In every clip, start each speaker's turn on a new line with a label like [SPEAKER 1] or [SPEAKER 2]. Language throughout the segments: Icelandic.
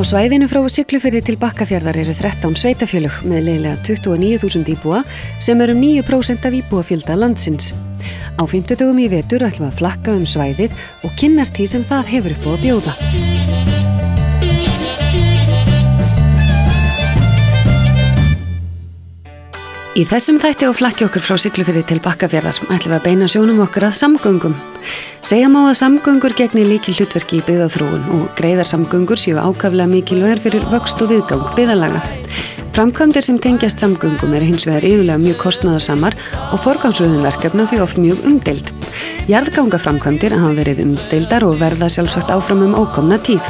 [SPEAKER 1] svæðinu frá Siglufirði til Bakkafjarðar eru 13 sveitafélög með liðlega 29.000 íbúa sem eru 9% af íbúafjölda landsins. Á 50 dögum í vetur ætlum við að flakka svæðið og kynnast því sem það hefur upp á að bjóða. Í þessum þætti og flakki okkur frá Siglufirði til Bakkafjarðar ætlum við að beina sjónum okkur að samgöngum. Segja má að samgöngur gegni lykilhlutverki í byggðaþróun og greiðar samgöngur séu ákaflega mikilvægar fyrir vöxt og viðgang byggðarlaga. Framkvæmdir sem tengjast samgöngum eru hins vegar iðulega mjög kostnaðarsamar og forgangsröðun verkefna því oft mjög umdeild. Jarðgangaframkvæmdir hafa verið umdeildar og verða sjálfsagt áfram ókomna tíð.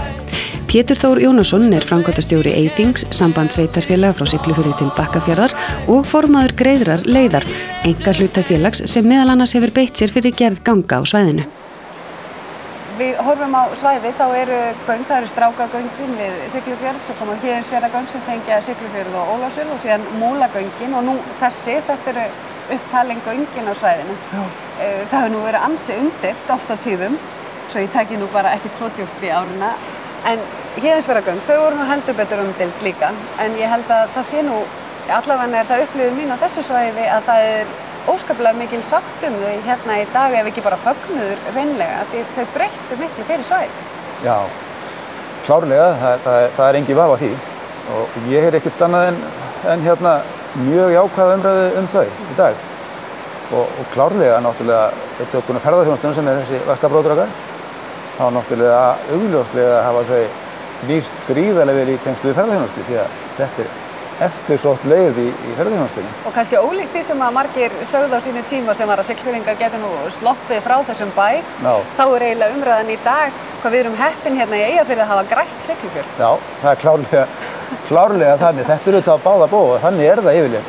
[SPEAKER 1] Pétur Þór Jónasson framkvæmdastjóri Eyþings, samband sveitarfélaga frá Siglufirði til Bakkafjarðar og formaður greiðrar leiðar, einkahlutafélags sem meðal annars hefur beitt sér fyrir gerð ganga á svæðinu.
[SPEAKER 2] Við horfum á svæði, þá eru göng, það eru Strákagöngin við Siglufjörð, svo koma Héðinsfjarðargöng sem tengja Siglufjörð og Ólafsfjörð og síðan Múlagöngin og nú þetta eru upptalin göngin á svæðinu. Það hefur nú verið ansi umdeilt oft á tíðum, svo ég taki nú bara ekki svo djúpt í árina. En Héðinsfjarðargöng, þau voru nú heldur betur umdeild líka, en ég held að það sé nú, allavega það upplifun mín á þessu svæði að það er óskaplega mikil sátt þau hérna í dag ef ekki bara fögnuður reynlega, því þau breyttu miklu fyrir svæði.
[SPEAKER 3] Já, klárlega, það er engin vafi á því og ég ekkert annað en hérna mjög jákvæða umræðu þau í dag og klárlega náttúrulega tökum ferðaþjónustunum sem þessi vaxtabrótrakar. Þá náttúrulega augljóslega hafa þau nýst gríðarlega vel í tengslu við ferðaþjónustu því að þetta er eftirsótt leið í ferðaþjónustunni.
[SPEAKER 2] Og kannski ólíkt því sem að margir sögðu á sínu tíma sem var að Siglfirðingar geti nú sloppið frá þessum bæ, þá er eiginlega umræðan í dag hvað við erum heppin hérna í Eyjafirði að hafa grætt Siglufjörð.
[SPEAKER 3] Já, það er klárlega þannig. Þetta eru þetta á báða bóga og þannig er það yfirleitt.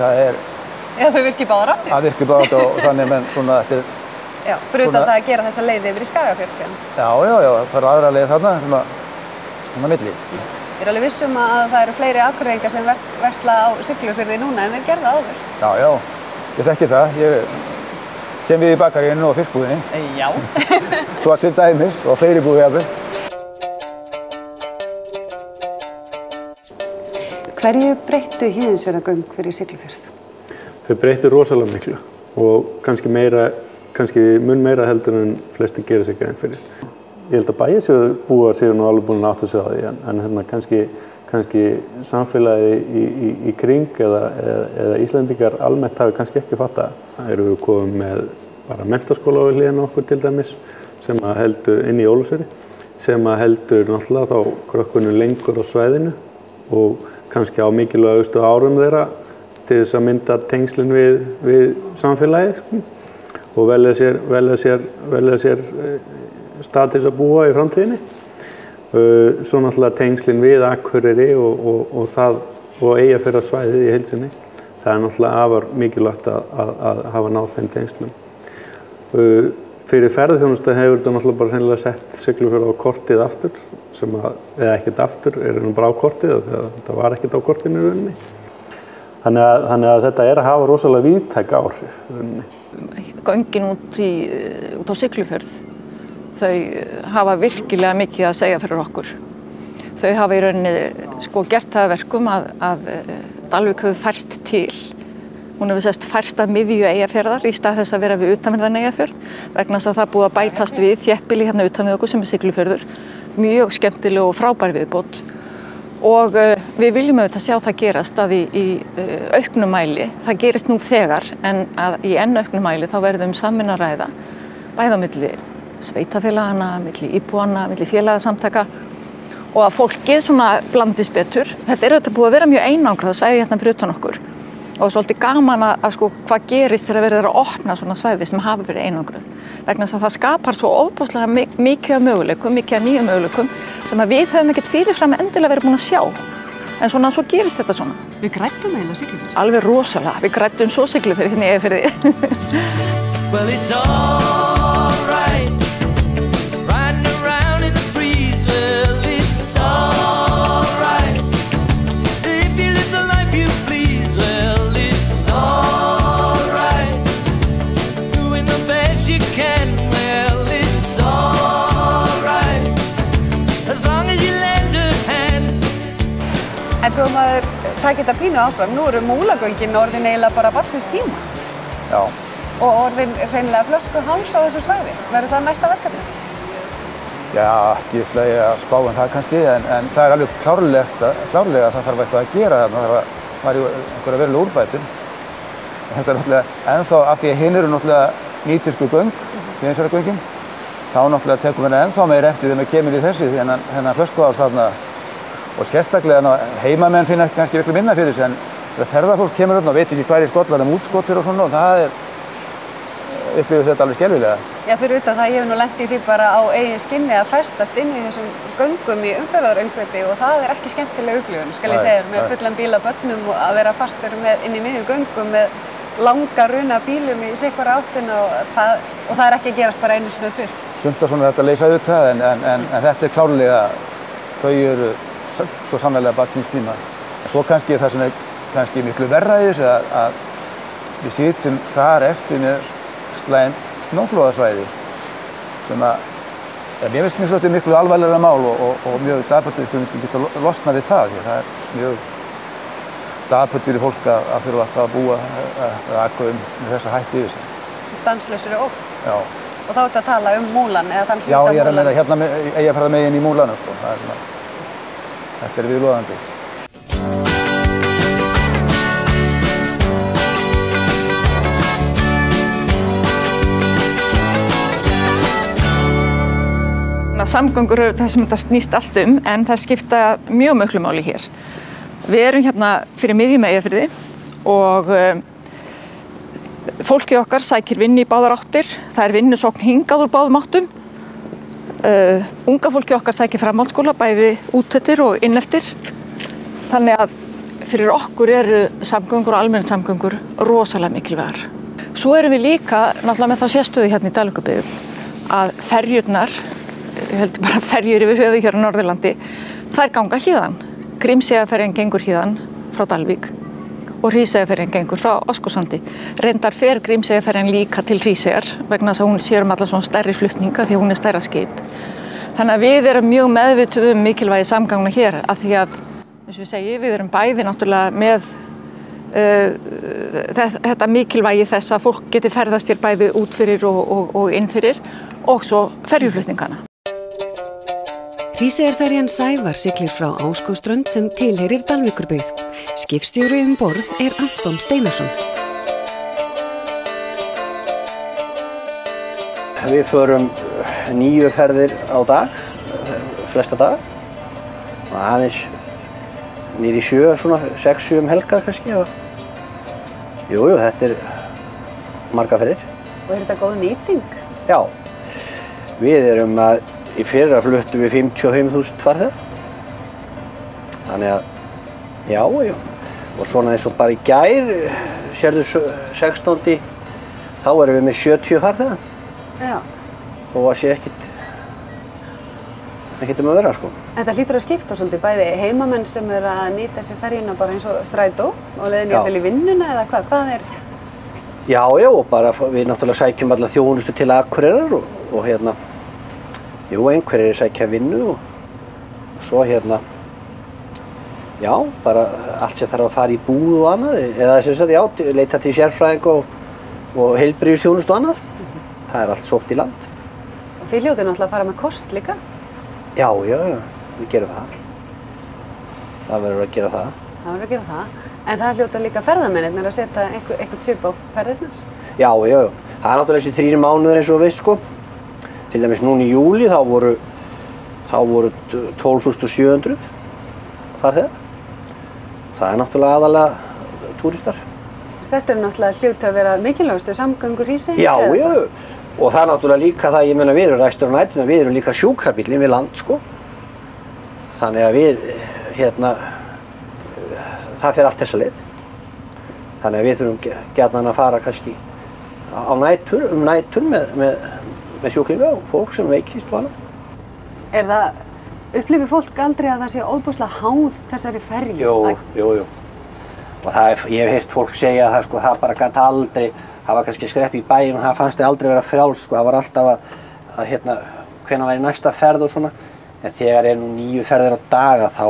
[SPEAKER 2] Já, þau virki báðar áttir.
[SPEAKER 3] Það virki báðar áttir og þannig menn svona þetta er.
[SPEAKER 2] Já, fyrir utan það að gera þessa leið yfir í Skagafjörð síðan.
[SPEAKER 3] Já, það er aðra leið þarna, svona milli.
[SPEAKER 2] Ég er alveg viss að það eru fleiri Akureyringar sem versla á Siglufirði núna en þeir gerðu áður.
[SPEAKER 3] Já, ég þekki það. Ég kem við í bakaríinu og fiskbúðinni.
[SPEAKER 2] Já.
[SPEAKER 3] Svo til dæmis og fleiri búði jafnvel.
[SPEAKER 1] Hverju breyttu Héðinsfjarðargöng fyrir Siglufjörð?
[SPEAKER 4] Þau breyttu rosalega miklu og kannski mun meira heldur en flesti gera sig grein fyrir. Ég held að bæjarsjóðbúar séu nú alveg búin að átta sig á því en hérna kannski samfélagi í kring eða Íslendingar almennt hafi kannski ekki fattað. Það eru við komið með bara menntaskóla á hliðina okkur til dæmis sem að heldur inn í Ólafsfirði sem að heldur náttúrulega þá krökkunum lengur á svæðinu og kannski á mikilvægustu árum þeirra til þess að mynda tengslin við samfélagið og velja sér stað til þess að búa í framtíðinni. Svo náttúrulega tengslin við Akureyri og Eyjafjarðarsvæðið í heilsinni. Það er náttúrulega afar mikilvægt að hafa náð þeim tengslum. Fyrir ferðaþjónustu hefur þetta náttúrulega bara hreinlega sett Siglufjörð á kortið aftur, eða ekkert aftur, bara á kortið, þetta var ekkert á kortinu í rauninni. Þannig að þetta er að hafa rosalega víðtæk áhrif.
[SPEAKER 5] Göngin út á Siglufjörð, þau hafa virkilega mikið að segja fyrir okkur. Þau hafa í rauninni gert það að verkum að Dalvík hefur færst til. Hún hefur færst að miðju Eyjafjarðar í stað þess að vera við utanverðan Eyjafjörð vegna þess að það er búið að bætast við þéttbýli hérna utan við okkur sem er Siglufjörður. Mjög skemmtileg og frábær viðbót. Og við viljum auðvitað sjá það gerast að í auknum mæli, það gerist nú þegar, en að í enn auknum mæli þá verðum samvinnu að ræða, bæði á milli sveitafélagana, milli íbúanna, milli félagasamtaka og að fólkið svona blandist betur. Þetta er auðvitað búið að vera mjög einangrað svæði hérna fyrir utan okkur og svolítið gaman að hvað gerist þegar verður að opna svona svæði sem hafa verið einangrað. Vegna þess að það skapar svo óbúslega mikið af möguleikum, mikið af nýjum möguleikum sem að við höfum ekkert fyrirfram endilega verið búin að sjá. En svo gerist þetta svona.
[SPEAKER 1] Við græddum eiginlega Siglufjörð.
[SPEAKER 5] Alveg rosalega. Við græddum svo Siglufjörð hérna í Eyjafirði.
[SPEAKER 6] Well, it's all right. Riding around in the breeze. Well, it's all right. If you live the life you please. Well, it's all right. Doing the best you can. Well, it's all right. As long as you lend a hand.
[SPEAKER 2] svo maður takir þetta pínu áfram, nú eru Múlagöngin orðin eiginlega bara barnsins tíma.
[SPEAKER 3] Já.
[SPEAKER 2] Og orðin hreinlega flöskuháls á þessu svæði. Verður það næsta verkefni?
[SPEAKER 3] Já, ekki ætla ég að spá það kannski, en það alveg klárlega að það þarf eitthvað að gera þarna, það þarf að fara í einhverja verulega úrbætur. Þetta náttúrulega ennþá, af því að hinn eru náttúrulega nýtísku göng, Héðinsfjarðargöngin, þá náttúrulega tekur mér ennþá meir eftir þegar maður kemur í þessi, þennan flöskuháls þarna. Og sérstaklega heimamenn finna kannski miklu minna fyrir þessu, en þegar ferðafólk kemur þarna og veit ekki hvað í Skotlandi útskottir og svona, og það upplifir þetta alveg skelfilega.
[SPEAKER 2] Já, fyrir utan það, ég hef nú lent í því bara á eigin skinni að festast inn í þessum göngum í umferðaröngþveiti og það er ekki skemmtileg upplifun, skal ég segja, með fullan bíl af börnum og að vera fastur inn í miðjum göngum með langa runa bílum í sitthvora áttina og það er ekki að gerast bara einu sinni og tvisvar.
[SPEAKER 3] Sumt að svona þetta leysa auðvitað, en þetta klárlega, þau eru svo sannarlega barn síns tíma. En svo kannski það sem kannski miklu verra í þessu að við sitjum þar eftir með slæmt snjóflóðasvæði sem mér finnst þetta er miklu alvarlegra mál og mjög dapurt að við getum losnað við það. Það er mjög dapurt fyrir fólk að þurfa alltaf að búa að aka með þessa hættu í þessu.
[SPEAKER 2] Stanslausri ógn.
[SPEAKER 3] Já.
[SPEAKER 2] Og þá ertu að tala Múlann eða þann hluta
[SPEAKER 3] Múlans? Já, ég er að meina
[SPEAKER 2] Múlans.
[SPEAKER 3] Eyjafjarðarmegin í Múlanum, sko. Þetta er viðloðandi.
[SPEAKER 5] Samgöngur eru það sem þetta snýst allt en það skipta mjög miklu máli hér. Við erum hérna fyrir miðjum Eyjafirði og fólkið okkar sækir vinnu í báðar áttir. Það er vinnusókn hingað úr báðum áttum. Unga fólkið okkar sækir framhaldsskóla, bæði úteftir og inneftir. Þannig að fyrir okkur eru samgöngur og almenn samgöngur rosalega mikilvægar. Svo erum við líka náttúrulega með þá sérstöðu hérna í Dalvíkurbyggð að ferjurnar, ég held bara ferjur yfir höfuð hér á Norðurlandi, þær ganga héðan. Grímseyjarferjan gengur héðan frá Dalvík og Hríseyjarferjan gengur frá Árskógssandi. Reyndar fer Grímseyjarferjan líka til Hríseyjar vegna þess að hún sér alla svona stærri flutninga því að hún er stærra skip. Þannig að við erum mjög meðvituð mikilvægi samgangna hér af því að, eins og við segjum, við erum bæði náttúrulega með þetta mikilvægi þess að fólk geti ferðast hér bæði út fyrir og inn fyrir og svo ferjuflutningana.
[SPEAKER 1] Hríseyjarferjan Sævar siglir frá Árskógsströnd sem tilheyrir Dalvíkurbyggð. Skipstjóri borð er Anton Steinarsson.
[SPEAKER 7] Við förum 9 ferðir á dag, flesta dag. Og aðeins niður í 7, svona 6-7 helgar kannski. Jú, þetta er marga ferðir.
[SPEAKER 2] Og er þetta góð nýting?
[SPEAKER 7] Já, við erum í fyrra fluttum við 55.000 farþegar. Þannig að, já. Og svona eins og bara í gær, sérðu 16. þá erum við með 70 farþegar.
[SPEAKER 2] Já.
[SPEAKER 7] Og það sé ekkert að vera, sko.
[SPEAKER 2] En það hlýtur að skipta svolítið, bæði heimamenn sem er að nýta sér ferjuna bara eins og strætó og leiðin jafnvel í vinnuna eða hvað er?
[SPEAKER 7] Já, og bara við náttúrulega sækjum alla þjónustu til Akureyrar og hérna, jú, einhverjir sækja vinnu og svo hérna, já, bara allt sem þarf að fara í búð og annað, eða sem sagt, já, leita til sérfræðing og heilbrigðisþjónustu og annað. Það er allt sótt í land.
[SPEAKER 2] Og þið hljótið náttúrulega að fara með kost líka?
[SPEAKER 7] Já, við gerum það. Það verður að gera það.
[SPEAKER 2] Það verður að gera það. En það hljóta líka ferðamennirnir að setja eitthvað svip á ferðirnar?
[SPEAKER 7] Já. Það er náttúrulega þessi 3 mánuðir eins og veist, sko. Til dæmis núna í júli þá voru 12.700 farþegar. Það er náttúrulega aðalega túristar.
[SPEAKER 2] Þetta er náttúrulega hluti að vera mikilvægustu samgöngur í sig?
[SPEAKER 7] Já. Og það er náttúrulega líka það, ég meina við erum rækstur á nættina, við erum líka sjúkrabíllinn við land, sko. Þannig að við, hérna, það fer allt þessa leið. Þannig að við þurfum gjarnan að fara kannski á nætur, nætur með sjúklinga og fólk sem veikist og annað.
[SPEAKER 2] Upplifir fólk aldrei að það sé óbúslega háð þessari ferju?
[SPEAKER 7] Jú. Og ég hef heyrt fólk segja að það, sko, það bara gat aldrei, það var kannski skrepp í bæinn og það fannst þið aldrei vera frjáls, sko, það var alltaf að hérna, hvenær væri næsta ferð og svona. En þegar nú 9 ferðir á dag þá,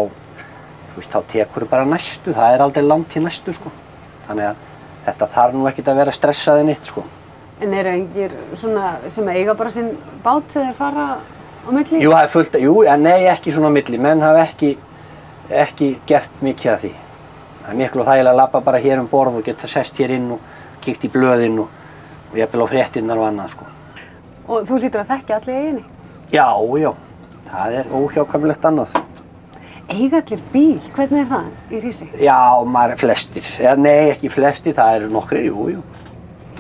[SPEAKER 7] veist, þá tekur bara næstu, það er aldrei langt til næstu, sko. Þannig að þetta þarf nú ekkert að vera stressaði neitt, sko.
[SPEAKER 2] En eru engir svona sem eiga bara sinn bát sem þeir fara á milli?
[SPEAKER 7] Jú, það er fullt, nei, ekki svona á milli, menn hafa ekki gert mikið af því. Það er miklu þægilega að labba bara hér borð og geta sest hér inn og kíkt í blöðin og jafnvel á fréttinnar og annað, sko.
[SPEAKER 2] Og þú hlýtur að þekkja allir eiginni?
[SPEAKER 7] Já, það er óhjákvæmilegt annað.
[SPEAKER 2] Eiga allir bíl, hvernig er það í Hrísi?
[SPEAKER 7] Já, flestir. Nei, ekki flestir, það eru nokkrir, jú.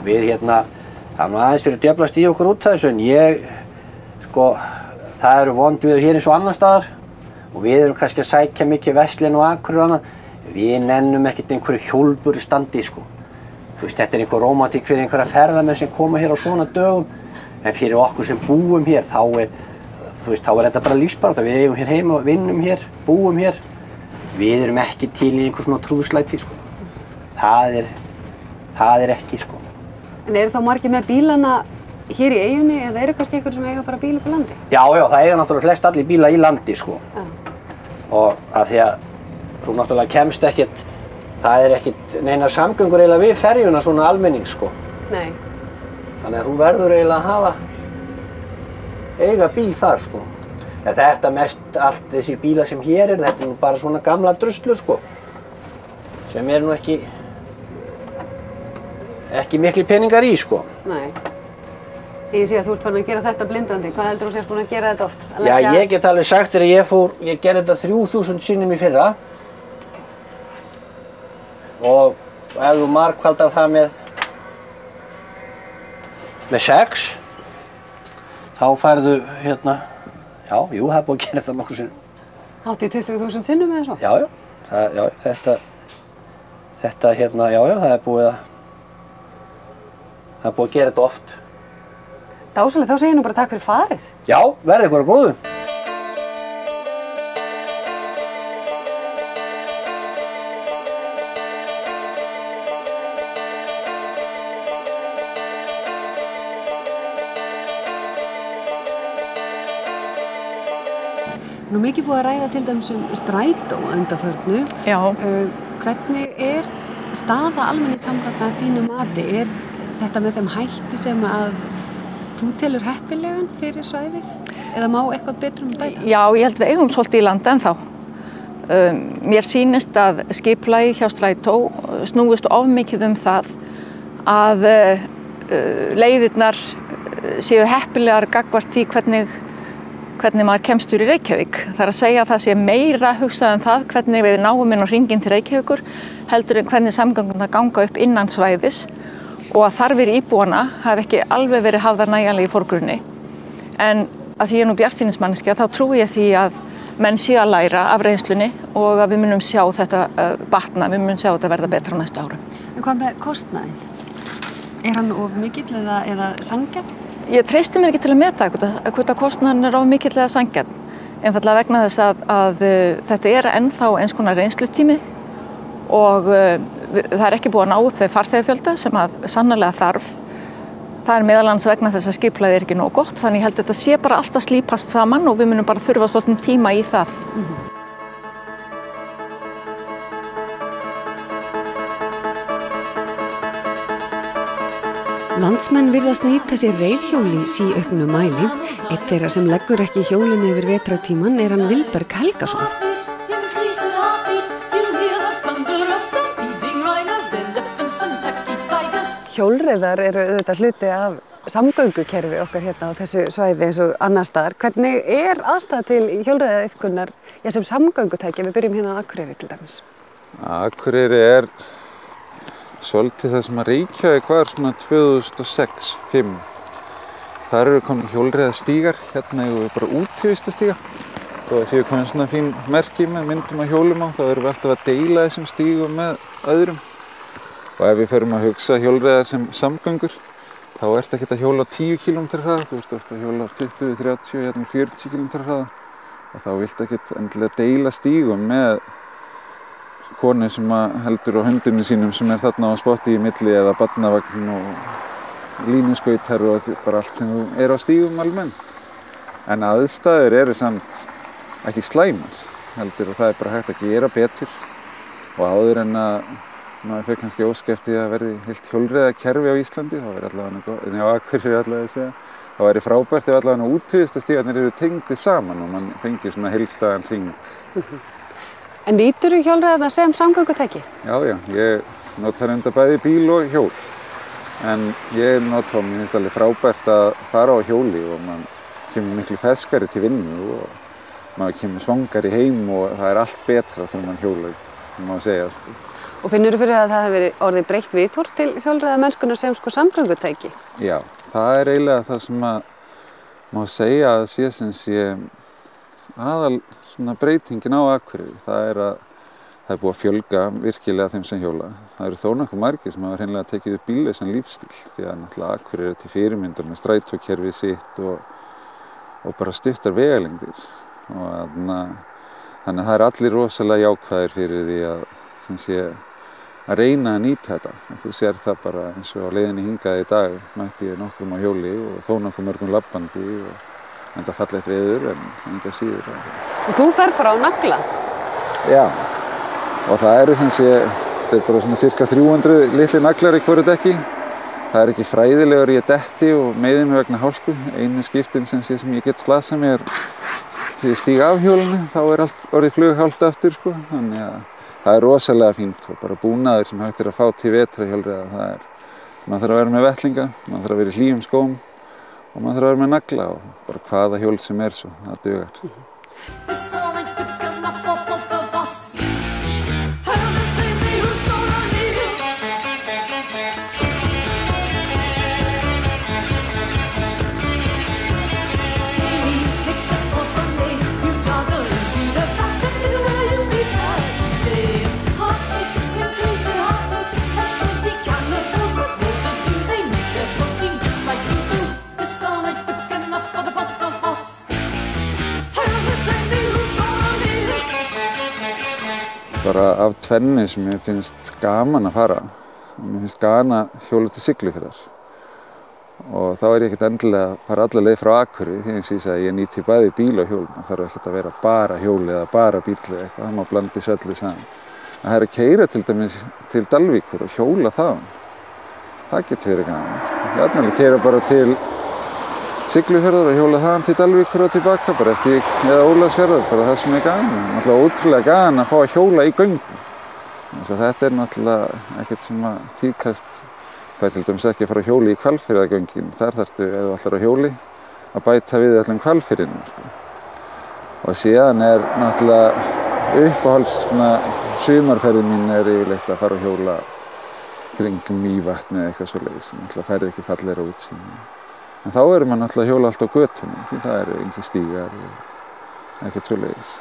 [SPEAKER 7] Við það er nú aðeins fyrir djöflast í okkur út af þessu, en það eru vondviður hér eins og annar staðar og við erum kannski að sækja mikið Verslinn og Akureyri og annað. Við nennum ekkert einhverju hjólburi standi, sko. Þú veist, þetta er einhver rómantík fyrir einhverja ferðamenn sem koma hér á svona dögum, en fyrir okkur sem búum hér, þá er þetta bara lífsbarátta. Við eigum hér heima, vinnum hér, búum hér. Við erum ekki til í einhver svona trúðslæti, sko. Það er ekki, sko.
[SPEAKER 2] En eru þá margir með bílana hér í eyjunni eða eru kannski einhver sem eiga bara bíl upp á landi?
[SPEAKER 7] Já, það eiga náttúrulega flest allir bíla í landi, sko.
[SPEAKER 2] Já.
[SPEAKER 7] Og af því að þú náttúrulega kemst ekkert, það er ekkert neinar samgöngur eiginlega við ferjuna svona almennings, sko.
[SPEAKER 2] Nei.
[SPEAKER 7] Þannig að þú verður eiginlega að eiga bíl þar, sko. En þetta mest allt þessi bílar sem hér er, þetta er nú bara svona gamla druslu, sko. Sem er nú ekki mikli peningar í, sko.
[SPEAKER 2] Nei. Ég sé að þú ert farin að gera þetta blindandi. Hvað heldur þú sért búin að gera þetta oft?
[SPEAKER 7] Já, ég get alveg sagt þér að ég gerði þetta 3000 sinnum í fyrra. Og ef þú margfaldar það með 6, þá færðu það er búið að gera þetta nokkur sinnum.
[SPEAKER 2] Hátt í 20.000 sinnum eða svo?
[SPEAKER 7] Já, þetta það er búið að gera þetta oft.
[SPEAKER 2] Dásamlega, þá segir ég nú bara takk fyrir farið.
[SPEAKER 7] Já, verði ykkur að góðu.
[SPEAKER 2] Nú mikið búið að ræða til dæmis strætó að undanförnu.
[SPEAKER 5] Já.
[SPEAKER 2] Hvernig er staða almenningssamgangna að þínu mati? Er þetta með þeim hætti sem að þú telur heppilegan fyrir svæðið? Eða má eitthvað betur bæta?
[SPEAKER 5] Já, ég held við eigum svolítið í landi ennþá. Mér sýnist að skipulagi hjá strætó snúist of mikið það að leiðirnar séu heppilegar gagnvart því hvernig maður kemstur í Reykjavík. Það er að segja að það sé meira hugsað það hvernig við náum inn á hringinn til Reykjavíkur heldur en hvernig samgöngurnar ganga upp innan svæðis og að þarfir íbúanna hafi ekki alveg verið hafðar nægjanlega í forgrunni. En að því ég er nú bjartsýnismanneskja þá trúi ég því að menn séu að læra af reynslunni og að við munum sjá þetta batna, við munum sjá þetta verða betra á næstu árum.
[SPEAKER 2] En hvað með kostnaðinn? Er hann of mikill eða sanngjarn?
[SPEAKER 5] Ég treysti mér ekki til að meta hvort að kostnaðurinn er of mikill eða sanngjarn. Einfaldlega vegna þess að þetta er ennþá eins konar reynslutími og það er ekki búið að ná upp þeir farþegafjölda sem að sannarlega þarf. Það er meðal annars vegna þess að skipulagið er ekki nógu gott, þannig ég held að þetta sé bara alltaf slípast saman og við munum bara þurfa svolítinn tíma í það.
[SPEAKER 1] Landsmenn virðast nýta sér reiðhjól í síauknu mæli. Einn þeirra sem leggur ekki hjólinu yfir vetrartíman er hann Vilberg Helgason.
[SPEAKER 2] Hjólreiðar eru auðvitað hluti af samgöngukerfi okkar hérna á þessu svæði eins og annar staðar. Hvernig er aðstæða til hjólreiðaiðkunar sem samgöngutæki? Við byrjum hérna á Akureyri til dæmis.
[SPEAKER 8] Akureyri er svolítið það sem að Reykjavík var svona 2006-05. Þar eru komin hjólreiðastígar, hérna eigum við bara útivistastíga. Þó að séu komin svona fín merki með myndum að hjólum á, þá erum við alltaf að deila þessum stígum með öðrum. Og ef við förum að hugsa hjólreiðar sem samgöngur, þá ertu ekkert að hjóla á 10 km hraða, þú ert ofta að hjóla á 20, 30, hérna 40 km hraða. Og þá viltu ekkert endilega deila stígum með konu sem heldur á hundinu sínum sem er þarna á spotti í milli eða barnavagn og línuskautar og bara allt sem er á stígum almenn. En aðstæður eru samt ekki slæmar. heldur og það bara hægt að gera betur og áður en að maður fyrir kannski óska eftir að verði heilt hjólreiðakerfi á Íslandi, þá er allavega á Akureyri allavega að segja. Það væri frábært ef allavega útvíðstastígarnir eru tengdir saman og mann fengir svona heildstæðan hring.
[SPEAKER 1] En nýturðu hjólreiðarnar sem samgöngutæki?
[SPEAKER 8] Já, ég nota reyndar bæði bíl og hjól. En ég nota, mér finnst alveg frábært að fara á hjóli og mann kemur miklu ferskari til vinnu og maður kemur svangari heim og það er allt betra þegar mann hjólar, má segja.
[SPEAKER 1] Og finnurðu fyrir að það hefur verið orðið breytt viðhorf til hjólreiðamennskunnar sem samgöngutæki?
[SPEAKER 8] Já, það er eiginlega það sem að má segja að sé aðal svona breytingin á Akureyri. Það er búið að fjölga virkilega þeim sem hjóla. Það eru þó nokkuð margir sem hafa hreinlega tekið upp bíllausan lífstíl því að náttúrulega Akureyri er til fyrirmyndar með strætókerfið sitt og bara stuttar vegalengdir. Þannig að það er allir rosalega jákvæðir fyrir því að reyna að nýta þetta. Þú sér það bara eins og á leiðinni hingað í dag mætti ég nokkrum á hjóli og þó nokkuð mörgum labbandi og enda fallegt veður en enga síður.
[SPEAKER 1] Og þú fer bara á nagla?
[SPEAKER 8] Já, og það eru þetta er bara svona cirka 300 litli naglar í hverju dekki. Það er ekki fræðilegur ég detti og meiði mig vegna hálku. Einu skiptin sem ég get slasað mér þegar ég stíg af hjólinu, þá er allt orðið flughált aftur sko. Þannig að það er rosalega fínt og bara búnaður sem hægt að fá til vetrarhjólreiða. Maður þarf að vera með vettlinga, maður þarf að vera í hlýjum skóm og maður þarf að vera með nagla og bara hvaða hjól sem er svo, það dugar. Bara af tvenni sem mér finnst gaman að fara. Mér finnst gaman að hjóla til Siglufjarðar. Og þá er ég ekkert endilega að fara alla leið frá Akureyri því eins og ég sagði ég nýti bæði bíl og hjól. Það þarf ekkert að vera bara hjóli eða bara bíl eða eitthvað. Það má blanda þessu öllu saman. Það er að keyra til dæmis til Dalvíkur og hjóla þaðan. Það getur verið gaman. Ég er að keyra bara til Siglufjarðar og hjóla þaðan til Dalvíkur og tilbaka bara eftir eða Ólafsfjarðar, bara það sem er gaman. Náttúrulega ótrúlega gaman að fá að hjóla í göngum. Þannig að þetta er náttúrulega ekkert sem að tíðkast. Það er til dæmis ekki að fara að hjóli í Hvalfjarðargöngin. Þar þarftu, ef þú ætlar að hjóli, að bæta við allan Hvalfjörðinum. Sko. Og síðan er náttúrulega uppáhalds sumarferðin mín er yfirleitt að fara að hjóla kringum Mývatni eða eitthvað svoleiðis. Náttúrulega færði ekki fallegra útsýni. En þá erum maður náttúrulega að hjóla allt á götunni, því það eru engin stígar og ekkert svoleiðis.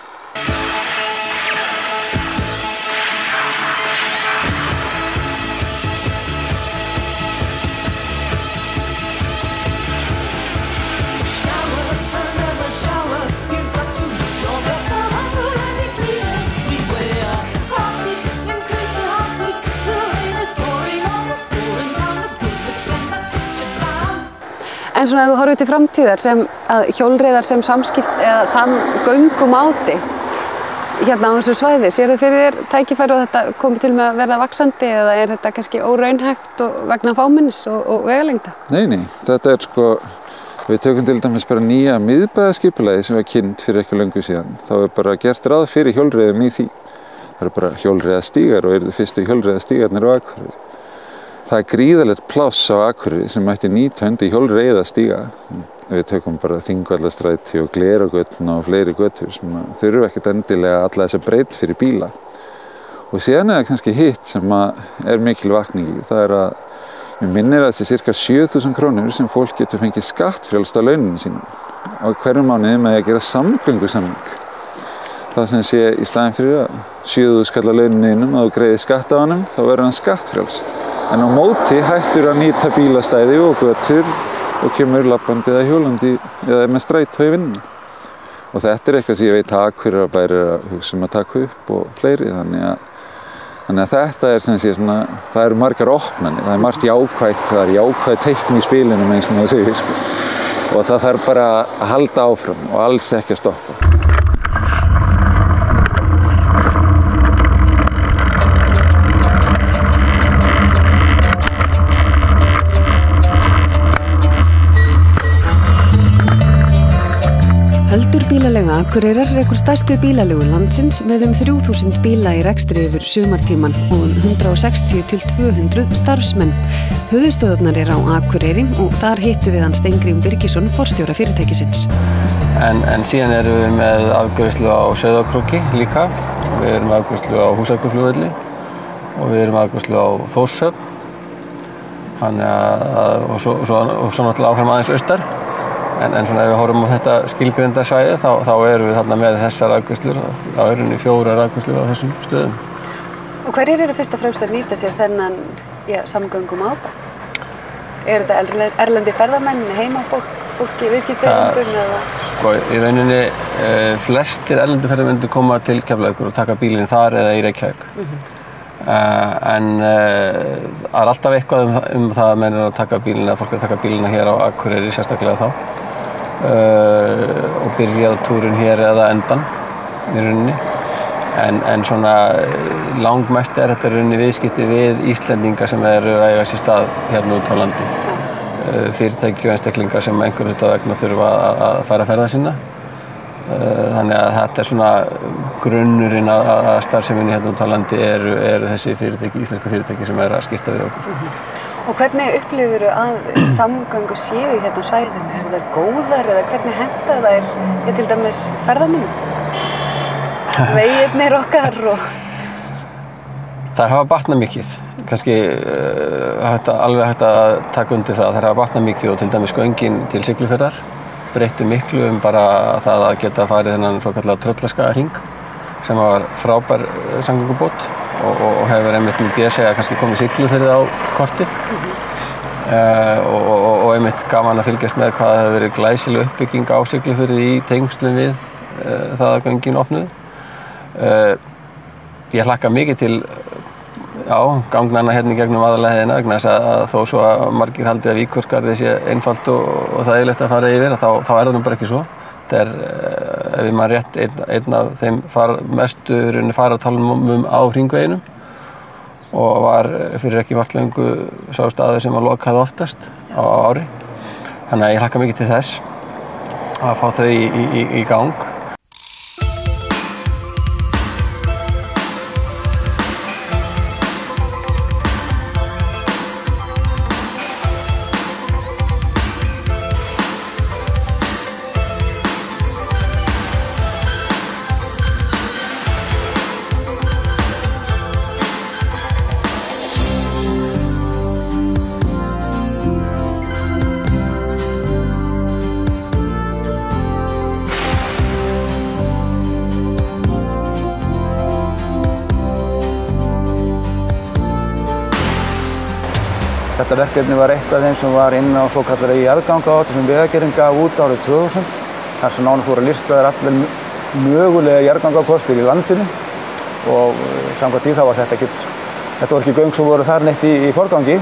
[SPEAKER 1] En svona ef þú horfir til framtíðar sem að hjólreiðar sem samskipt eða samgöngumáti hérna á þessu svæði, sér þið fyrir þér tækifæri og þetta komi til með að verða vaxandi eða er þetta kannski óraunhæft vegna fámennis og vegalengda?
[SPEAKER 8] Nei, þetta er sko, við tökum til dæmis bara nýja miðbæðaskipulagi sem var kynnt fyrir eitthvað löngu síðan. Þá er bara gert ráð fyrir hjólreiðum í því. Það eru bara hjólreiðastígar og eru þið fyrstu hjólreiðastígarnir á Akureyri. Það er gríðarlegt pláss á Akureyri sem mætti nýta undir hjólreiðastíga. Við tökum bara Þingvallastræti og Glerárgötuna og fleiri götur sem þurfa ekkert endilega alla þessa breidd fyrir bíla. Og síðan er það kannski hitt sem er mikil vakning í. Það er að, mér minnir að þessi cirka 7.000 krónur sem fólk getur fengið skattfrjálst á launinu sínum á hverjum mánuði með að gera samgöngusamning. Það sem sé í staðinn fyrir að 7.000 skall á launinu að þú greiðir skatt á honum, þá verður hann skattfrjáls. En á móti hættur að nýta bílastæði og götur og kemur labbandi eða hjólandi eða með strætó í vinnunni. Og þetta er eitthvað sem ég veit að Akureyrarbær er að hugsa að taka upp og fleiri. Þannig að þetta er sem sé svona, það eru margar opnanir, það er margt jákvætt, það er jákvæð teikn í spilinu eins og maður segir. Sko. Og það þarf bara að halda áfram og alls ekki að stoppa.
[SPEAKER 1] Bílaleiga Akureyrar er einhver stærstu bílalegu landsins með 3000 bíla í rekstri yfir sumartíman og 160 til 200 starfsmenn. Höfuðstöðvarnar á Akureyri og þar hittum við hann Steingrím Birgisson, forstjóra fyrirtækisins.
[SPEAKER 9] En síðan erum við með afgreiðslu á Sauðárkróki líka, við erum með afgreiðslu á Húsavíkurflugvelli og við erum með afgreiðslu á Þórshöfn, og svo náttúrulega áfram aðeins austar. En svona ef við horfum á þetta skilgreinda svæði þá erum við þarna með þessar afgreiðslur, á rauninni 4 afgreiðslur á þessum stöðum.
[SPEAKER 2] Og hverjir eru fyrst og fremst að nýta sér þennan samgöngumáta? Er þetta erlendi ferðamenn, heimafólk í viðskiptaeigendum eða? Sko,
[SPEAKER 9] í rauninni flestir erlendi ferðamenn koma til Keflavíkur og taka bílinn þar eða í Reykjavík. En það er alltaf eitthvað það að menn eru að taka bílinn, að fólk er að taka bílina hér á Akureyri sérstaklega þá. Og byrja túrinn hér eða endan í rauninni. En svona langmest er þetta rauninni viðskipti við Íslendinga sem eru að eiga sér stað hérna út á landi. Fyrirtæki og einstaklingar sem einhverju hluta vegna þurfa að fara ferða sinna. Þannig að þetta er svona grunnurinn að starfseminni hérna út á landi eru þessi fyrirtæki, íslenska fyrirtæki sem eru að skipta við okkur.
[SPEAKER 2] Og hvernig upplifirðu að samgöngur séu hérna á svæðinu? Eru þær góðar eða hvernig henta þær til dæmis ferðamönnum? Vegirnir okkar og...
[SPEAKER 9] Þær hafa batnað mikið. Kannski alveg hægt að taka undir það. Þær hafa batnað mikið og til dæmis göngin til Siglufjarðar breyttu miklu bara það að geta farið þennan svokallaða Tröllaskagahring sem var frábær samgöngubót og hefur einmitt myndi ég segja kannski komið Siglufjörði á kortið og einmitt gaman að fylgjast með hvað hefur verið glæsileg uppbygging á Siglufjörði í tengslum við það að göngin opnuðu. Ég hlakka mikið til gangnanna hérna í gegnum aðalleiðina vegna þess að þó svo að margir haldi að Víkurskarði sé einfalt og þægilegt að fara yfir þá er það nú bara ekki svo. Þetta er, ef ég man rétt, einn af þeim mestu farartálmum á hringveginum og var fyrir ekki margt löngu sá staður sem að lokaði oftast á ári. Þannig að ég hlakka mikið til þess að fá þau í gang.
[SPEAKER 3] Þetta verkefni var eitt af þeim sem var inn á svokallari jarðgangaáætlun sem Vegagerðin gaf út árið 2000. Þar sem nánast voru listaðir allir mögulega jarðgangakostir í landinu og samkvæmt því þá var þetta var ekki göng sem voru þar neitt í forgangi.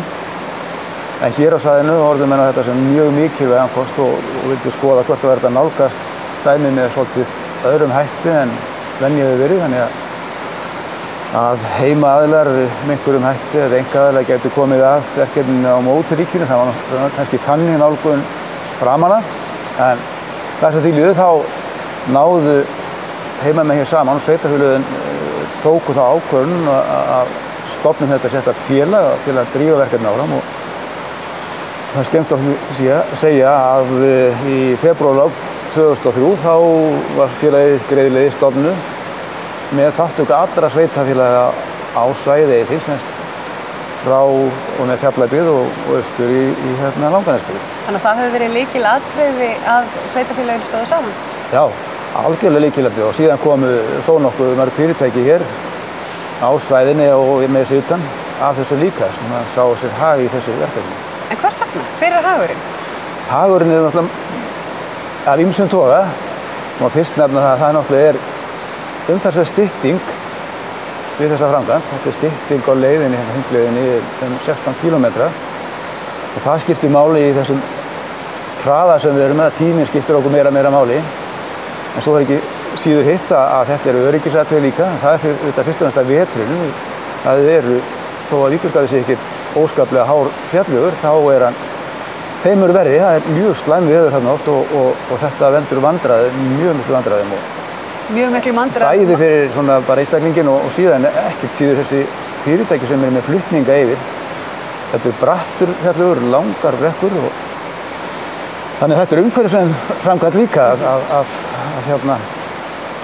[SPEAKER 3] En hér á svæðinu horfðu menn á þetta sem mjög mikilvægan kost og vildu skoða hvort það verði að nálgast dæmið með svolítið öðrum hætti en venja hefur verið. Þannig að heimaaðilar með einhverjum hætti eða einkaaðilar getur komið að verkefninu á móti ríkinu. Það var kannski þannig nálgun framan af. En þess að því líður þá náðu heimamenn hér saman og sveitarfélögin tóku þá ákvörðun að stofnum þetta sérstakt félag til að drífa verkefni áfram. Og það skemmst að segja að í febrúarlok 2003 þá var félagið greiðlega stofnuð með þátttöku allra sveitarfélaga á svæði Eiðsins frá og með Fjallabyggð og austur í Langanesbyggð.
[SPEAKER 2] Þannig að það hefur verið lykilatriði að sveitarfélagin stóðu saman?
[SPEAKER 3] Já, algjörlega lykilatriði og síðan komu þó nokkuð mörg fyrirtæki hér á svæðinni og með þessu utan af þessu líka sem að sá sér hag í þessu verkefni.
[SPEAKER 2] En hvers vegna? Hver er hagurinn?
[SPEAKER 3] Hagurinn er náttúrulega af ýmsum toga. Og fyrst nefna það náttúrulega umtalsverð stytting við þessa framkvæmd. Þetta er stytting á leiðinni, hringleiðinni 16 kilometra og það skiptir máli í þessum hraða sem við erum með, tíminn skiptir okkur meira máli. En svo er ekki síður hitt að þetta eru öryggisatriði líka. Það er fyrir þetta fyrst og næsta veturinn. Það eru, þó að Víkurskarði sé ekkert óskaplega hár fjallvegur, þá er hann þeim eru verri, það er mjög slæm veður þarna oft og þetta veldur vandræðum, mjög miklu vandræðum og
[SPEAKER 2] mjög miklu vandræðum.
[SPEAKER 3] bæði fyrir svona bara einstaklingin og síðan ekkert síður þessi fyrirtæki sem eru með flutninga yfir. Þetta er brattur fjallvegur, langar brekkur og þannig þetta er umhverfisvæn framkvæmd líka að hérna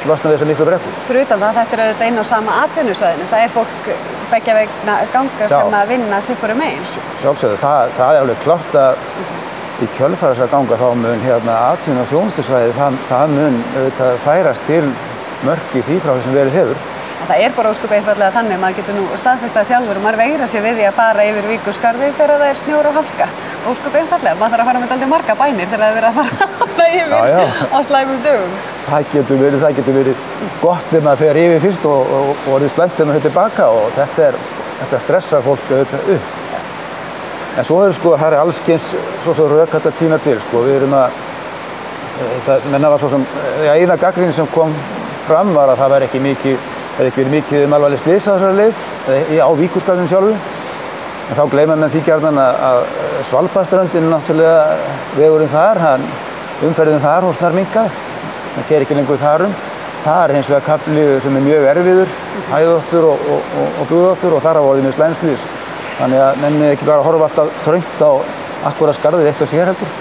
[SPEAKER 3] losna við þessar miklu brekkur.
[SPEAKER 2] Fyrir utan það, þetta er auðvitað einn á sama atvinnusvæðinu. Það er fólk beggja vegna ganga sem að vinna sitt megin.
[SPEAKER 3] Sjálfsögðu, það er alveg klart að í kjölfar þessar ganga þá mun hérna atvinnu- og þjónustusvæði það mun auðvitað færast til mörk í því frá þessum verið hefur.
[SPEAKER 2] Það er bara ósköp einfaldlega þannig, maður getur nú staðfestað sjálfur og maður veigra sér við því að fara yfir Víkurskarðið þegar það er snjór og hálka. Ósköp einfaldlega, maður þarf að fara með dálítið marga bænir þegar það er verið að fara yfir á slæmum dögum.
[SPEAKER 3] Það getur verið gott þegar maður fer yfir fyrst og orðið slæmt þegar maður fer tilbaka og þetta stressar fólk auðvitað upp. En svo það er alls kyns svo rök hægt að tína til, við erum menna var svo sem, eina gagnrýni sem kom fram var að það væri ekki verið mikið alvarleg slys á þessari leið á Víkurskarðinu sjálfu. En þá gleyma menn því gjarnan að Svalbarðsströndin náttúrulega vegurinn þar, umferðin þar hún snarminkað, það keyrir ekki lengur þar Það er hins vegar kafli sem er mjög erfiður, hæðóttur og búðóttur og þar á orðið mjög slæm slys. Þannig að menn ekki bara horfa alltaf þröngt á akkúrat skarðið eitt og sér heldur.